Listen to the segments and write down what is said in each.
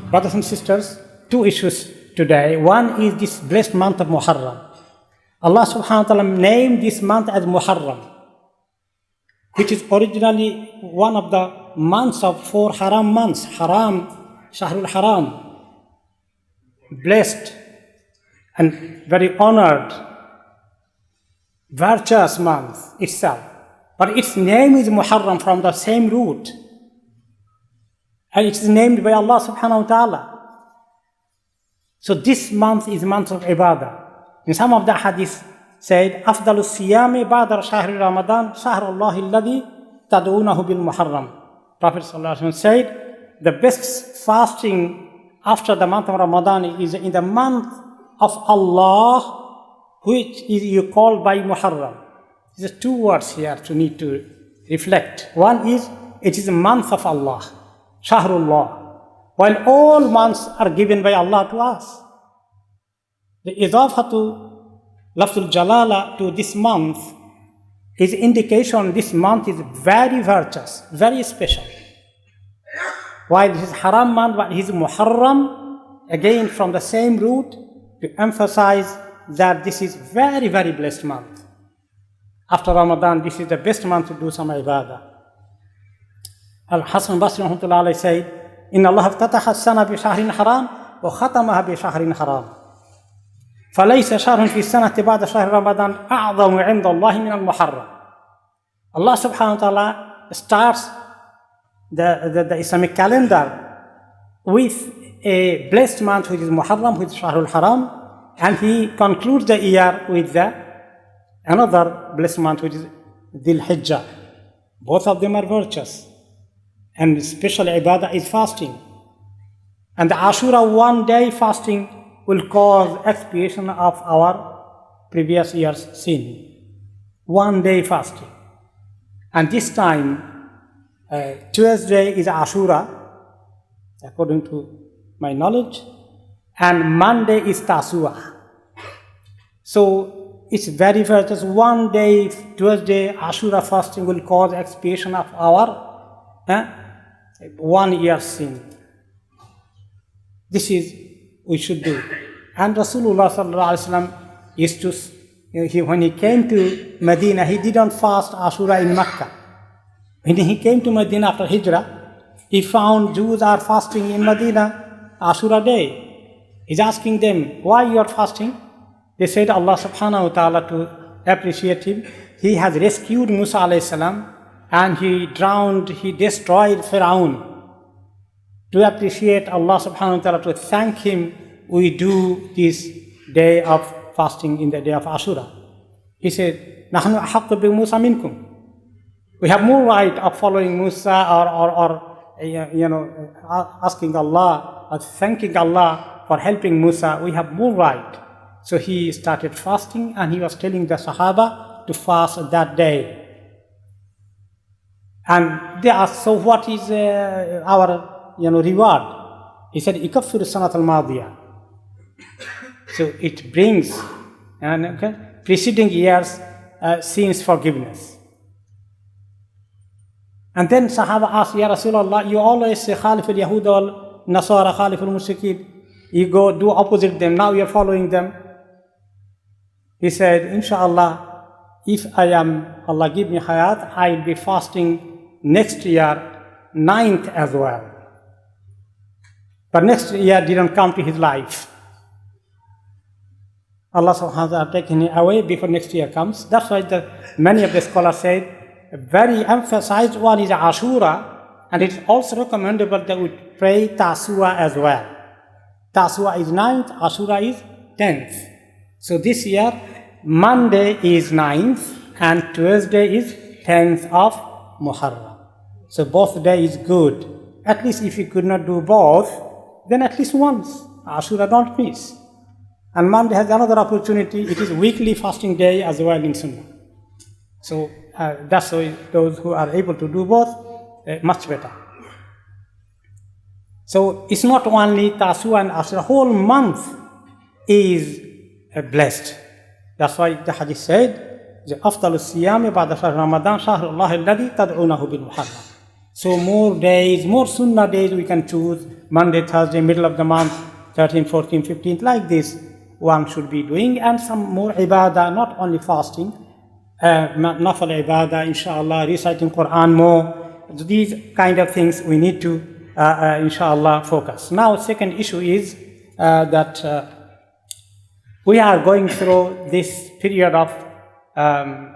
brothers and sisters, two issues today. One is this blessed month of Muharram. Allah subhanahu wa ta'ala named this month as Muharram, which is originally one of the months of 4 haram months. Haram, Shahrul Haram, blessed and very honored, virtuous month itself. But its name is Muharram from the same root. And it is named by Allah subhanahu wa ta'ala. So this month is month of ibadah. In some of the hadith said, أفضل الصيام بعد شهر رمضان شهر الله الذي تدعونه بالمحرم. Prophet sallallahu alaihi wasallam said, the best fasting after the month of Ramadan is in the month of Allah, which is you call by Muharram. There are 2 words here to need to reflect. One is, it is a month of Allah, Shahrullah, while all months are given by Allah to us. The idafatu lafzul jalala to this month is indication this month is very virtuous, very special. While his haram month, but his Muharram, again from the same root, to emphasize that this is very, very blessed month. After Ramadan, this is the best month to do some ibadah. Al-Hasan Basri rahmatullah alayhi said, Inna Allah iftataha as-sana bi shahrin haram wa khatamaha bi shahrin haram. فَلَيْسَ شَهْرٌ فِي السَّنَةِ بَعْدَ شَهْرِ رَمَضَانَ أَعْظَمُ عِنْدَ اللَّهِ مِنَ الْمُحَرَّمِ. Allah subhanahu wa ta'ala starts the Islamic calendar with a blessed month which is Muharram, which is Shahrul Haram, and he concludes the year with another blessed month which is Dhul Hijjah. Both of them are virtuous. And special ibadah is fasting. And the Ashura 1 day fasting will cause expiation of our previous year's sin. 1 day fasting. And this time, Tuesday is Ashura, according to my knowledge, and Monday is Tasu'a. So it's very virtuous. 1 day, Tuesday, Ashura fasting will cause expiation of our 1 year's sin. This is we should do. And Rasulullah sallallahu alaihi wasallam used to, when he came to Medina, he didn't fast Ashura in Mecca. When he came to Medina after Hijrah, he found Jews are fasting in Medina Ashura day. He's asking them, why you are fasting? They said, Allah subhanahu wa ta'ala, to appreciate him, he has rescued Musa alayhi salam and he destroyed Pharaoh. To appreciate Allah subhanahu wa ta'ala, to thank him, we do this day of fasting in the day of Ashura. He said, نَحْنُ أَحَقُّ بِمُوسَى مِنْكُمْ. We have more right of following Musa or asking Allah or thanking Allah for helping Musa. We have more right. So he started fasting and he was telling the Sahaba to fast that day. And they asked, so what is our reward? He said, يكفر السنة الماضية. So it brings preceding years sins forgiveness. And then Sahaba asked, Ya Rasulullah, you always say Khalif al-Yahud al-Nasara, Khalif al-Mushrikeen. You go do opposite them, now you are following them. He said, Inshallah, if Allah give me hayat, I will be fasting next year, 9th as well. But next year didn't come to his life. Allah subhanahu wa ta'ala taking him away before next year comes. That's why many of the scholars said, very emphasized one is Ashura, and it's also recommendable that we pray Tasu'a as well. Tasu'a is 9th, Ashura is 10th. So this year, Monday is 9th, and Tuesday is 10th of Muharram. So both days is good. At least if you could not do both, then at least once. Ashura don't miss. And Monday has another opportunity. It is weekly fasting day as well in Sunnah. So that's why those who are able to do both, much better. So it's not only Tasu'a and Ashura, whole month is blessed. That's why the hadith said, أفضل الصيام بعد شهر رمضان شهر الله الذي تدعونه بالمحرم. So more days, more Sunnah days we can choose Monday, Thursday, middle of the month, 13th, 14th, 15th, like this one should be doing, and some more ibadah, not only fasting, nafal ibadah, inshallah, reciting Qur'an more. These kind of things we need to, inshallah, focus. Now, second issue is that we are going through this period of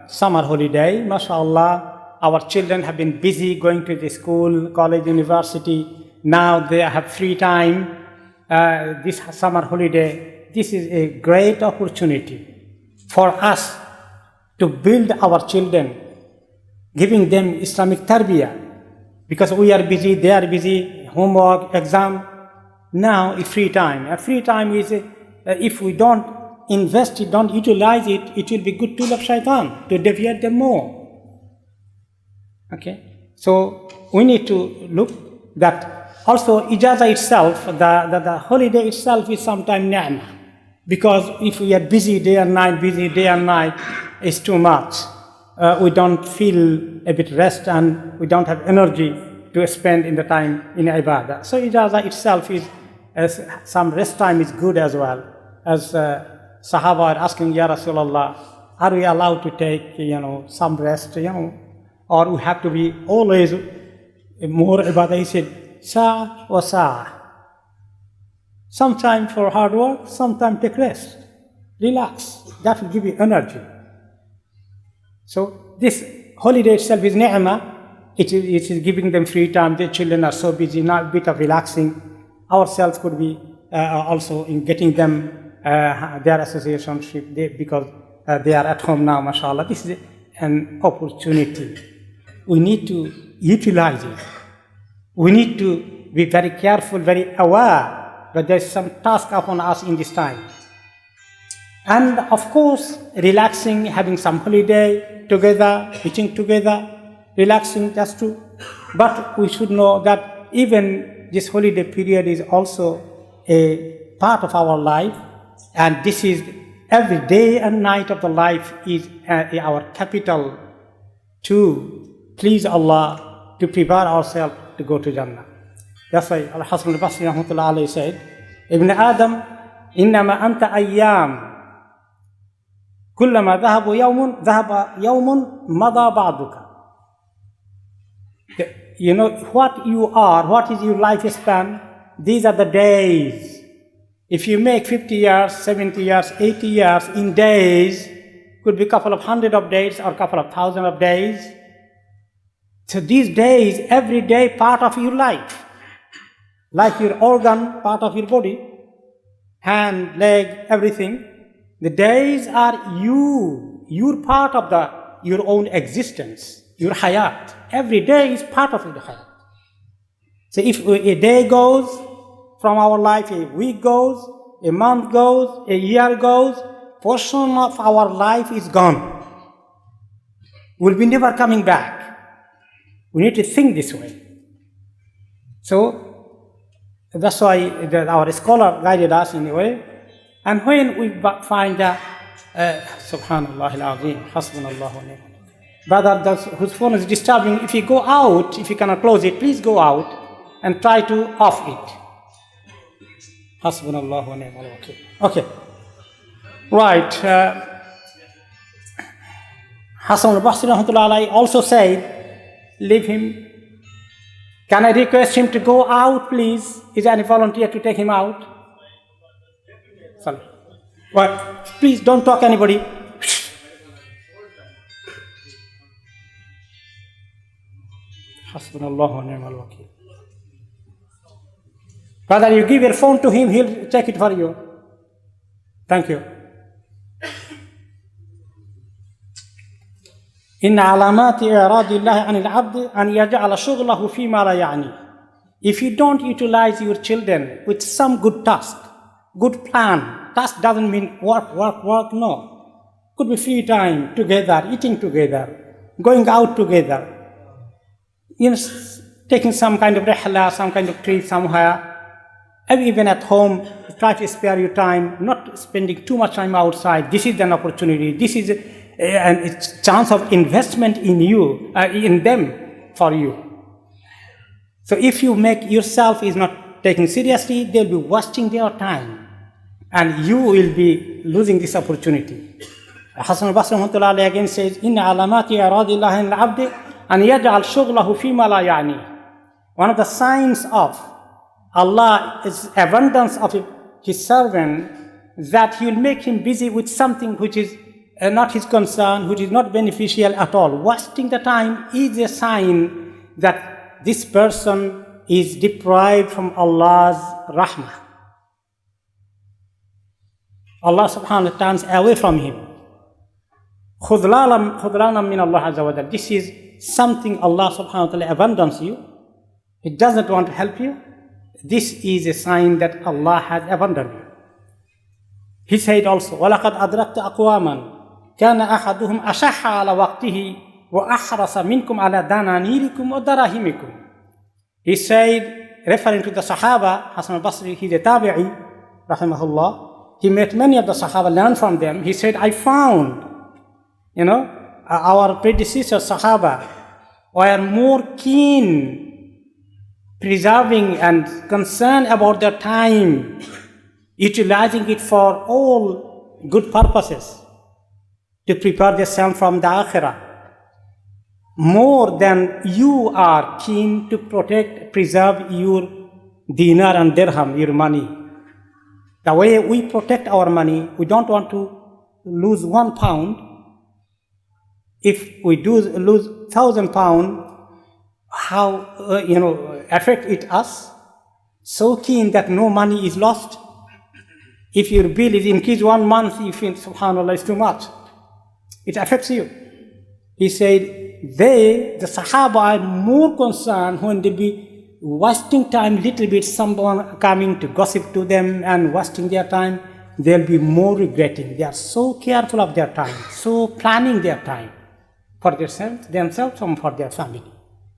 summer holiday. MashaAllah, our children have been busy going to the school, college, university. Now they have free time. This summer holiday, this is a great opportunity for us to build our children, giving them Islamic tarbiyah. Because we are busy, they are busy, homework, exam. Now it's free time. And free time is, if we don't invest it, don't utilize it, it will be good tool of shaitan to deviate them more. Okay? So we need to look that also ijaza itself, the holiday itself is sometimes ni'mah. Because if we are busy day and night, it's too much. We don't feel a bit rest and we don't have energy to spend in the time in ibadah. So ijaza itself is, some rest time is good as well. As Sahaba are asking, Ya Rasulullah, are we allowed to take, some rest, or we have to be always more ibadah? He said, sa'a wa sa'a. Sometime for hard work, sometime take rest. Relax. That will give you energy. So this holiday itself is ni'mah. It is giving them free time. Their children are so busy, now a bit of relaxing. Ourselves could be also in getting them their associationship because they are at home now, mashallah. This is an opportunity. We need to utilize it. We need to be very careful, very aware that there is some task upon us in this time. And of course, relaxing, having some holiday together, eating together, relaxing, that's true. But we should know that even this holiday period is also a part of our life. And this is every day and night of the life is our capital to please Allah, to prepare ourselves to go to Jannah. That's why Al-Hasan al-Basri rahmatullah alayhi said, Ibn Adam, innama anta ayyam. كلما ذهب يوم مضى بعضك. What you are, what is your lifespan, these are the days. If you make 50 years, 70 years, 80 years in days, could be a couple of hundred of days or a couple of thousand of days. So these days, every day part of your life. Like your organ, part of your body, hand, leg, everything. The days are you're part of your own existence, your hayat. Every day is part of your hayat. So if a day goes from our life, a week goes, a month goes, a year goes, portion of our life is gone. We'll be never coming back. We need to think this way. So that's why our scholar guided us in a way. And when we find that, Subhanallah al-Azim, Hasbunallah wa ni'mal wakeel. Brother whose phone is disturbing, if you go out, if you cannot close it, please go out and try to off it. Hasbunallah wa ni'mal wakeel. Okay. Right. Hasan al-Basri rahmatullah alayhi also said, leave him. Can I request him to go out, please? Is there any volunteer to take him out? Sorry. Well, please don't talk anybody. Hasbunallah wa ni'mal wakeel. Brother, you give your phone to him, he'll take it for you. Thank you. إن علامات إعراض الله عن العبد أن يجعل شغله فيما لا يعنيه. If you don't utilize your children with some good task, good plan, task doesn't mean work, no. Could be free time together, eating together, going out together, taking some kind of rihla, some kind of trip somewhere. And even at home, try to spare your time, not spending too much time outside. This is an opportunity. This is a chance of investment in you, in them, for you. So if you make yourself is not taking seriously, they'll be wasting their time. And you will be losing this opportunity. Hasan al-Basri rahmatullahi again says, Inna alamati iradillahi al-abdi an yaj'al shughlahu fima la ya'ni. One of the signs of Allah's abundance of His servant, that He will make him busy with something which is not his concern, which is not beneficial at all. Wasting the time is a sign that this person is deprived from Allah's rahmah. Allah subhanahu wa ta'ala turns away from him. خُذْلَانًا مِّنَ اللَّهِ عَزَّ وَجَلَّ. This is something Allah subhanahu wa ta'ala abandons you. He doesn't want to help you. This is a sign that Allah has abandoned you. He said also, وَلَقَدْ أَدْرَكْتَ أَقْوَامًا كَانَ أَحَدُهُمْ أَشَحَّ عَلَى وَقْتِهِ وَأَحْرَصَ مِنْكُمْ عَلَى دَنَانِيرِكُمْ وَدَرَاهِمِكُمْ. He said, referring to the Sahaba, Hasan al-Basri, he's a tabi'i, rahimahullah. He met many of the Sahaba, learned from them. He said, I found, our predecessors, Sahaba, were more keen preserving and concerned about their time, utilizing it for all good purposes, to prepare themselves from the Akhirah, more than you are keen to preserve your dinar and dirham, your money. The way we protect our money, we don't want to lose £1. If we do lose £1,000, how affect it us? So keen that no money is lost. If your bill is increased 1 month, you think, subhanAllah, it's too much. It affects you. He said, the Sahaba are more concerned when they be wasting time little bit, someone coming to gossip to them and wasting their time, they'll be more regretting. They are so careful of their time, so planning their time for themselves and for their family.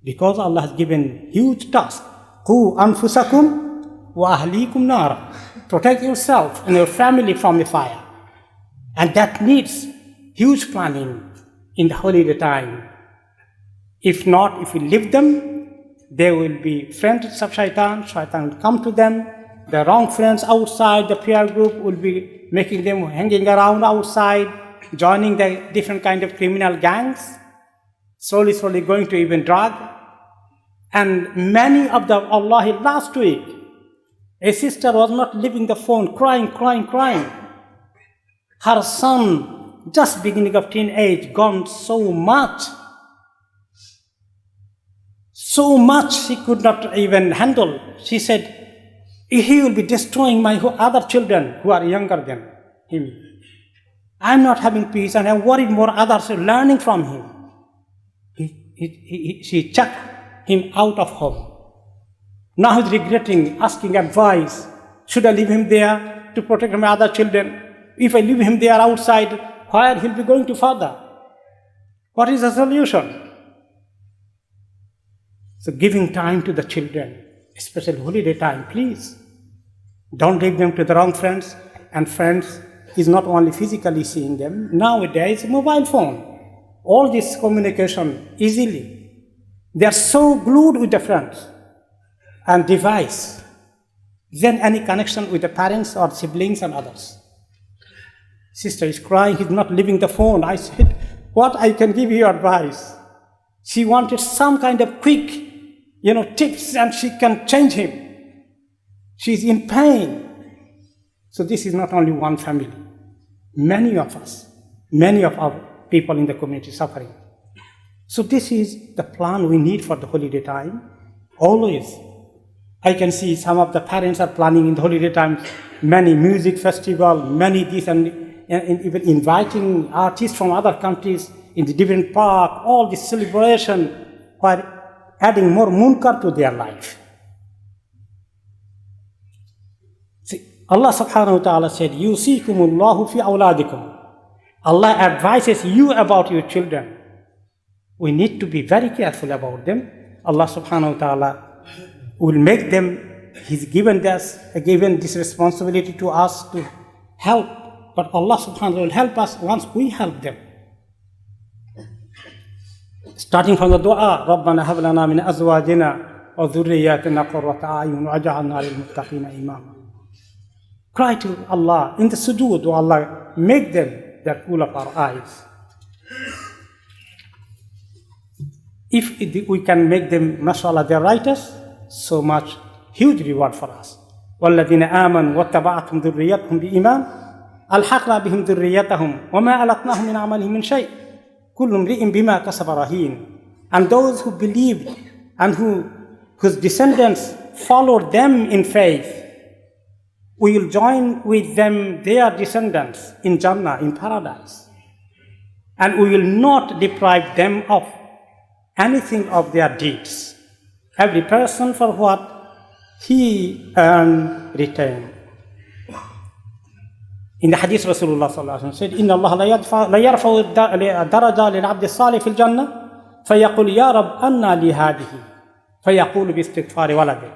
Because Allah has given huge task. Qu anfusakum wa ahlikum nar. Protect yourself and your family from the fire. And that needs huge planning in the holiday time. If not, if we leave them, they will be friends of shaitan. Shaitan will come to them. The wrong friends outside the peer group will be making them hanging around outside, joining the different kind of criminal gangs, slowly going to even drug. And many of them, last week, a sister was not leaving the phone, crying. Her son, just beginning of teenage, gone so much she could not even handle. She said, he will be destroying my other children who are younger than him. I'm not having peace and I'm worried more others are learning from him. She chucked him out of home. Now he's regretting, asking advice. Should I leave him there to protect my other children? If I leave him there outside, where he'll be going to further? What is the solution? So giving time to the children, especially holiday time, please. Don't leave them to the wrong friends. And friends is not only physically seeing them. Nowadays, mobile phone. All this communication easily. They are so glued with the friends and device. Then any connection with the parents or siblings and others. Sister is crying, he's not leaving the phone. I said, what I can give you advice? She wanted some kind of quick, tips and she can change him. She's in pain. So this is not only one family. Many of us, many of our people in the community suffering. So this is the plan we need for the holiday time. Always. I can see some of the parents are planning in the holiday times many music festival, many this and even inviting artists from other countries in the different park, all this celebration while adding more munkar to their life. See, Allah subhanahu wa ta'ala said, Yusikumullahu fi awladikum. Allah advises you about your children. We need to be very careful about them. Allah subhanahu wa ta'ala will make them, He's given this responsibility to us to help. But Allah subhanahu wa ta'ala will help us once we help them. Starting from the dua, رَبَّنَا هَبْ لَنَا مِنْ أَزْوَاجِنَا وذرياتنا قرة أعين وجعلنا للمتقين إماما. Cry to Allah in the sujood, oh Allah, make them the cool of our eyes. If we can make them, mashallah, they're righteous, so much, huge reward for us. وَالَّذِينَ آمَنُوا وَاتَّبَعَتْهُمْ ذُرِّيَّتُهُمْ بِإِيمَانٍ أَلْحَقْنَا بِهِمْ ذُرِّيَّتَهُمْ وَمَا أَلَتْنَاهُمْ مِنْ عَمَلِهِمْ مِنْ شَيْءٍ كُلُّ امْرِئٍ بِمَا كَسَبَ رَهِينٌ. And those who believed and whose descendants followed them in faith, we will join with them their descendants in Jannah, in paradise. And we will not deprive them of anything of their deeds. Every person for what he earned, return. In the hadith, Rasulullah sallallahu alaihi wasallam said, "Inna Allah la yarfa'u daraja lil 'abd as-salih fil jannah, fayaqul ya Rab anna li hadhihi, fayaqulu bi istighfari waladi."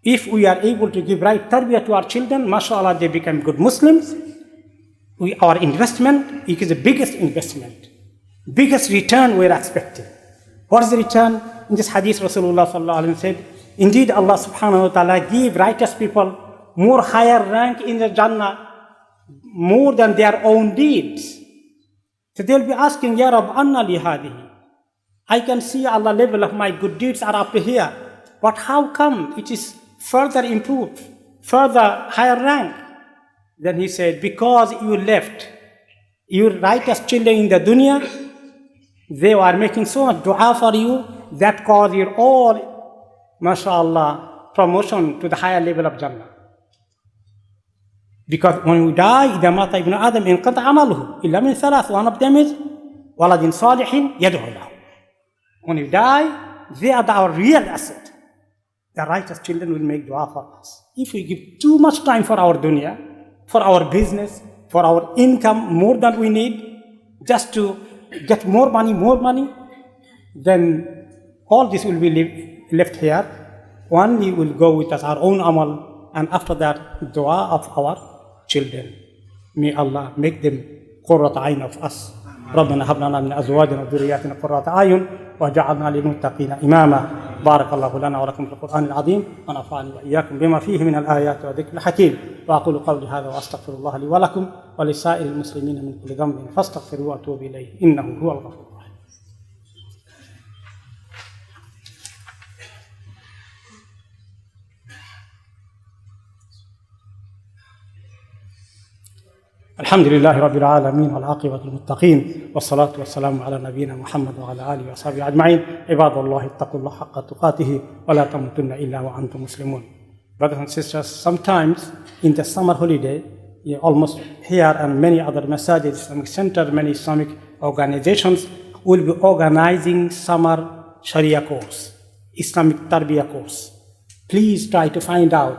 If we are able to give right tarbiyah to our children, mashallah, they become good Muslims. Our investment is the biggest investment, biggest return we are expecting. What is the return? In this hadith, Rasulullah sallallahu alaihi wasallam said, indeed, Allah subhanahu wa ta'ala give righteous people more higher rank in the Jannah, more than their own deeds. So they'll be asking, Ya Rab, anna li hadihi. I can see Allah level of my good deeds are up here, but how come it is further improved, further higher rank? Then he said, because you left your righteous children in the dunya, they were making so much dua for you that caused your all, mashallah, promotion to the higher level of Jannah. Because when we die, إذا مات ابن آدم انقطع عمله إلا من ثلاث. One of them is ولد صالح يدعو له. When we die, they are our real asset. The righteous children will make dua for us. If we give too much time for our dunya, for our business, for our income, more than we need, just to get more money, then all this will be left here. Only will go with us our own amal, and after that, dua of our children. May Allah make them قرة عين of us. ربنا هب لنا من أزواجنا وذرياتنا قرة أعين وجعلنا للمتقين إماما. بارك الله لنا ولكم في القرآن العظيم ونفعني وإياكم بما فيه من الآيات والذكر الحكيم. وأقول قولي هذا وأستغفر الله لي ولكم ولسائر المسلمين من كل ذنب فاستغفروه وأتوبوا إليه إنه هو الغفور. الحمد لله رب العالمين والعاقبة للمتقين والصلاة والسلام على نبينا محمد وعلى آله وصحبه أجمعين. عباد الله اتقوا الله حق تقاته ولا تموتن إلا وأنتم مسلمون. Brothers and sisters, sometimes in the summer holiday, almost here and many other masajid, Islamic centers, many Islamic organizations will be organizing summer Sharia course, Islamic Tarbiyah course. Please try to find out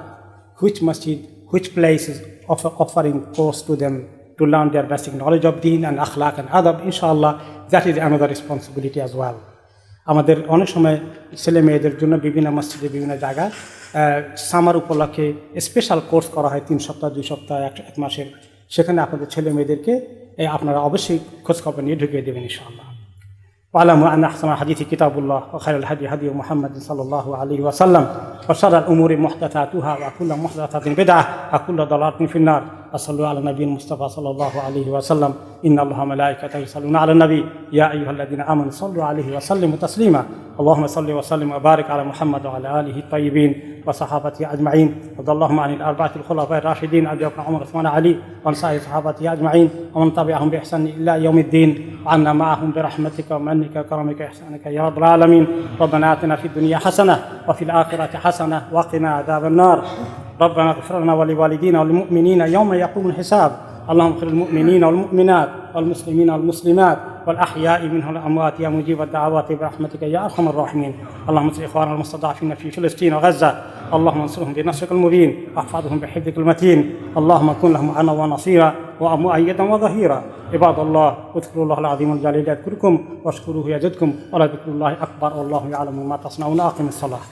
which masjid, which places offering course to them to learn their basic knowledge of deen and akhlaq and adab. Inshallah, that is another responsibility as well. আমাদের অনেক সময় ছেলে মেয়েদের জন্য বিভিন্ন মসজিদে বিভিন্ন জায়গায় সামার উপলক্ষে স্পেশাল কোর্স করা হয় 3 সপ্তাহ 2 সপ্তাহ 1 মাসের। সেখানে আপনাদের ছেলে মেয়েদেরকে আপনারা অবশ্যই খোঁজখবর নিয়ে ঢুকিয়ে দেবেন ইনশাআল্লাহ। واعلموا أن أحسن الحديث كتاب الله وخير الهدي هدي محمد صلى الله عليه وسلم وشر الأمور محدثاتها وكل محدثة بدعة وكل ضلالة في النار. وصلوا على النبي المصطفى صلى الله عليه وسلم إن الله وملائكته يصلون على النبي يا أيها الذين آمنوا صلوا عليه وسلموا تسليما. اللهم صل وسلم وبارك على محمد وعلى آله الطيبين وصحابته أجمعين. وارض اللهم عن الأربعة الخلفاء الراشدين أبي بكر عمر عثمان علي وعن سائر صحابته أجمعين ومن تبعهم بإحسان إلى يوم الدين وعنا معهم برحمتك ومنك وكرمك وإحسانك يا رب العالمين. ربنا آتنا في الدنيا حسنة وفي الآخرة حسنة وقنا عذاب النار. ربنا اغفر لنا ولوالدينا والمؤمنين يوم يقوم الحساب. اللهم اغفر للمؤمنين والمؤمنات والمسلمين والمسلمات والأحياء منهم الأموات يا مجيب الدعوات برحمتك يا أرحم الراحمين. اللهم انصر إخواننا المستضعفين في فلسطين وغزة. اللهم انصرهم بنصرك المبين واحفظهم بحفظك المتين. اللهم كن لهم عنا ونصيرا ومؤيدا وظهيرا. عباد الله اذكروا الله العظيم الجليل يذكركم واشكروه يزدكم ولذكر الله أكبر والله يعلم ما تصنعون. أقم الصلاة.